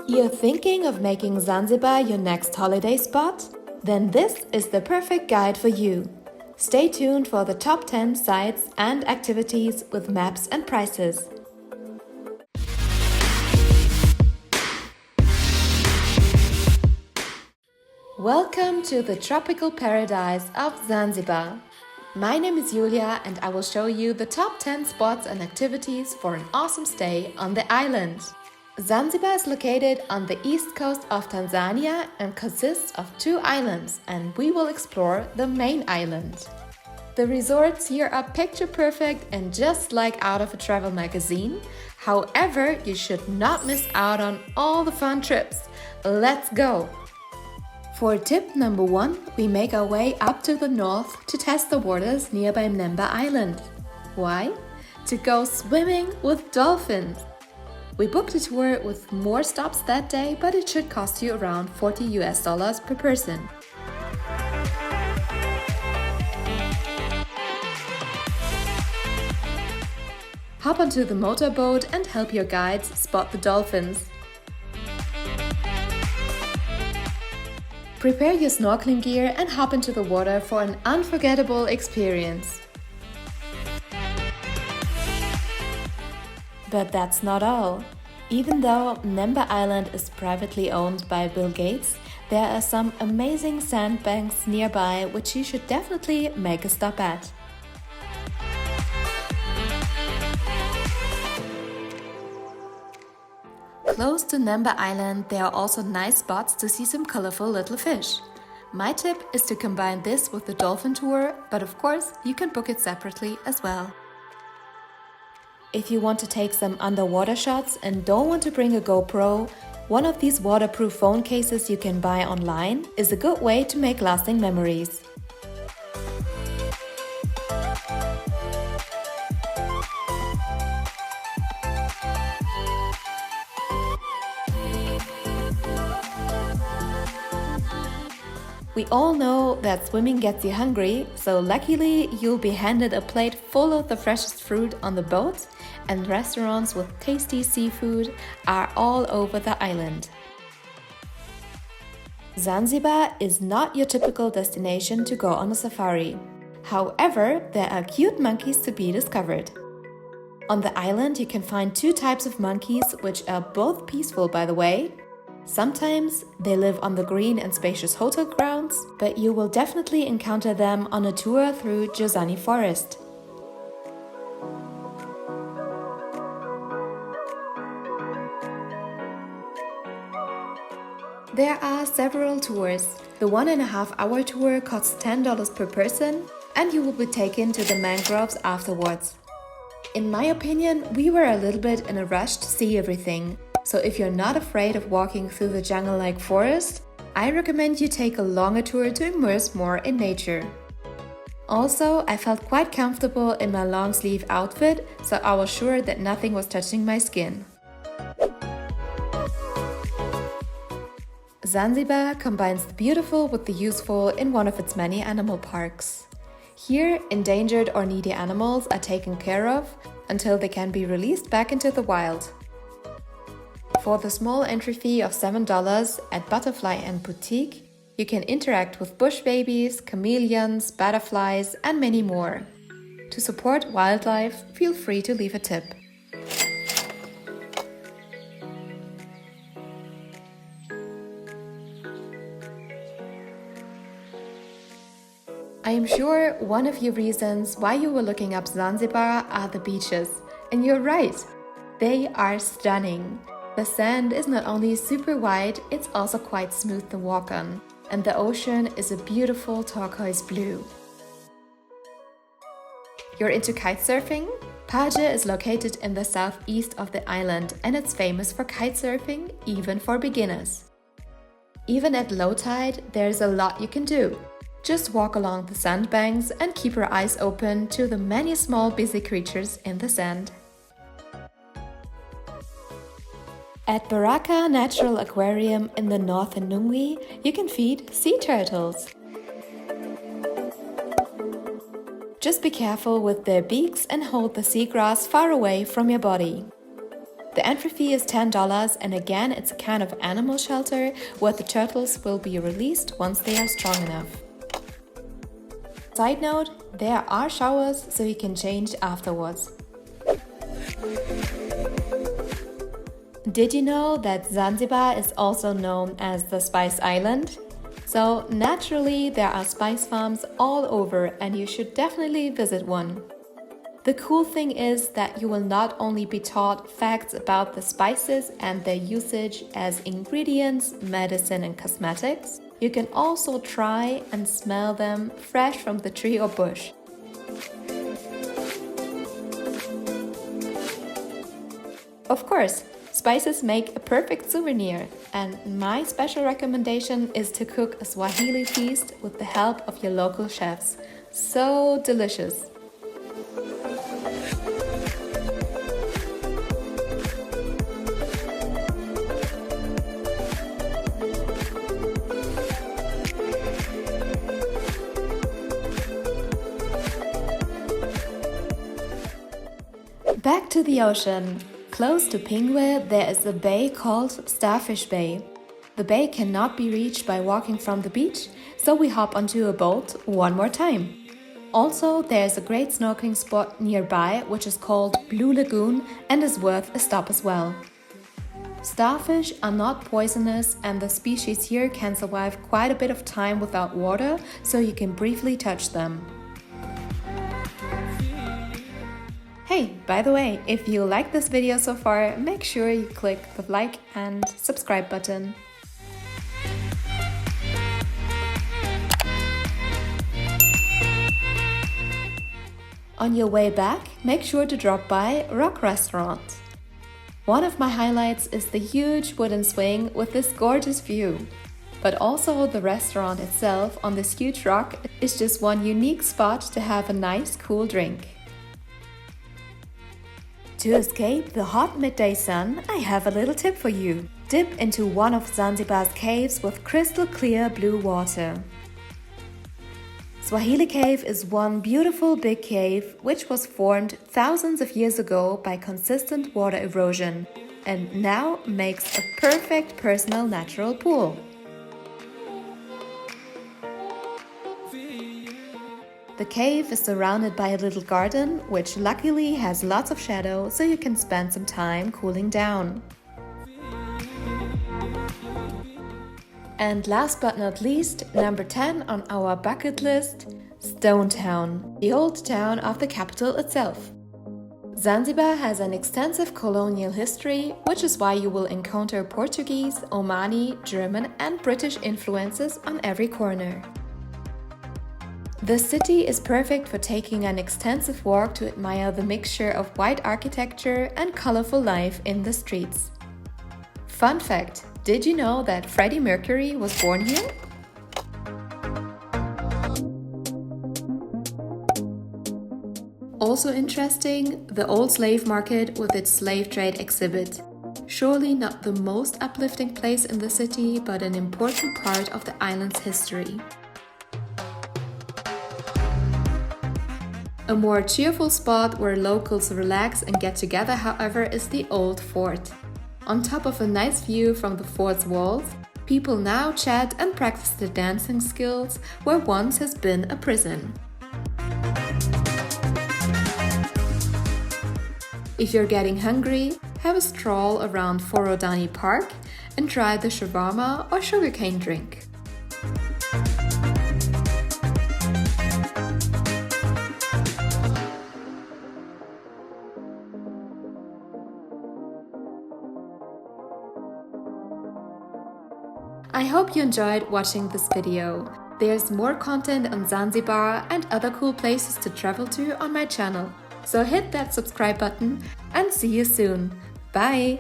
You're thinking of making Zanzibar your next holiday spot? Then this is the perfect guide for you. Stay tuned for the top 10 sites and activities with maps and prices. Welcome to the tropical paradise of Zanzibar. My name is Julia and I will show you the top 10 spots and activities for an awesome stay on the island. Zanzibar is located on the east coast of Tanzania and consists of 2 islands, and we will explore the main island. The resorts here are picture perfect and just like out of a travel magazine. However, you should not miss out on all the fun trips. Let's go! For tip number 1, we make our way up to the north to test the waters nearby Mnemba Island. Why? To go swimming with dolphins. We booked a tour with more stops that day, but it should cost you around $40 per person. Hop onto the motorboat and help your guides spot the dolphins. Prepare your snorkeling gear and hop into the water for an unforgettable experience. But that's not all. Even though Mnemba Island is privately owned by Bill Gates, there are some amazing sandbanks nearby which you should definitely make a stop at. Close to Mnemba Island, there are also nice spots to see some colorful little fish. My tip is to combine this with the dolphin tour, but of course you can book it separately as well. If you want to take some underwater shots and don't want to bring a GoPro, one of these waterproof phone cases you can buy online is a good way to make lasting memories. We all know that swimming gets you hungry, so luckily you'll be handed a plate full of the freshest fruit on the boat, and restaurants with tasty seafood are all over the island. Zanzibar is not your typical destination to go on a safari. However, there are cute monkeys to be discovered. On the island you can find 2 types of monkeys, which are both peaceful, by the way. Sometimes they live on the green and spacious hotel grounds, but you will definitely encounter them on a tour through Jozani Forest. There are several tours. The 1.5-hour tour costs $10 per person, and you will be taken to the mangroves afterwards. In my opinion, we were a little bit in a rush to see everything. So if you're not afraid of walking through the jungle-like forest, I recommend you take a longer tour to immerse more in nature. Also, I felt quite comfortable in my long sleeve outfit, so I was sure that nothing was touching my skin. Zanzibar combines the beautiful with the useful in one of its many animal parks. Here, endangered or needy animals are taken care of until they can be released back into the wild. For the small entry fee of $7 at Butterfly and Boutique, you can interact with bush babies, chameleons, butterflies, and many more. To support wildlife, feel free to leave a tip. I am sure one of your reasons why you were looking up Zanzibar are the beaches. And you're right, they are stunning. The sand is not only super white, it's also quite smooth to walk on, and the ocean is a beautiful turquoise blue. You're into kite surfing? Paje is located in the southeast of the island and it's famous for kite surfing, even for beginners. Even at low tide, there's a lot you can do. Just walk along the sandbanks and keep your eyes open to the many small busy creatures in the sand. At Baraka Natural Aquarium in the northern Nungwi, you can feed sea turtles. Just be careful with their beaks and hold the seagrass far away from your body. The entry fee is $10, and again, it's a kind of animal shelter where the turtles will be released once they are strong enough. Side note, there are showers so you can change afterwards. Did you know that Zanzibar is also known as the Spice Island? So naturally, there are spice farms all over, and you should definitely visit one. The cool thing is that you will not only be taught facts about the spices and their usage as ingredients, medicine and cosmetics, you can also try and smell them fresh from the tree or bush. Of course, spices make a perfect souvenir, and my special recommendation is to cook a Swahili feast with the help of your local chefs. So delicious! Back to the ocean. Close to Pingwe, there is a bay called Starfish Bay. The bay cannot be reached by walking from the beach, so we hop onto a boat one more time. Also, there is a great snorkeling spot nearby, which is called Blue Lagoon and is worth a stop as well. Starfish are not poisonous, and the species here can survive quite a bit of time without water, so you can briefly touch them. Hey, by the way, if you like this video so far, make sure you click the like and subscribe button. On your way back, make sure to drop by Rock Restaurant. One of my highlights is the huge wooden swing with this gorgeous view. But also the restaurant itself on this huge rock is just one unique spot to have a nice cool drink. To escape the hot midday sun, I have a little tip for you. Dip into one of Zanzibar's caves with crystal clear blue water. Sahil Cave is one beautiful big cave which was formed thousands of years ago by consistent water erosion and now makes a perfect personal natural pool. The cave is surrounded by a little garden, which luckily has lots of shadow, so you can spend some time cooling down. And last but not least, number 10 on our bucket list, Stone Town, the old town of the capital itself. Zanzibar has an extensive colonial history, which is why you will encounter Portuguese, Omani, German and British influences on every corner. The city is perfect for taking an extensive walk to admire the mixture of white architecture and colorful life in the streets. Fun fact, did you know that Freddie Mercury was born here? Also interesting, the old slave market with its slave trade exhibit. Surely not the most uplifting place in the city, but an important part of the island's history. A more cheerful spot where locals relax and get together, however, is the old fort. On top of a nice view from the fort's walls, people now chat and practice their dancing skills where once has been a prison. If you're getting hungry, have a stroll around Forodani Park and try the shawarma or sugarcane drink. I hope you enjoyed watching this video. There's more content on Zanzibar and other cool places to travel to on my channel. So hit that subscribe button and see you soon. Bye!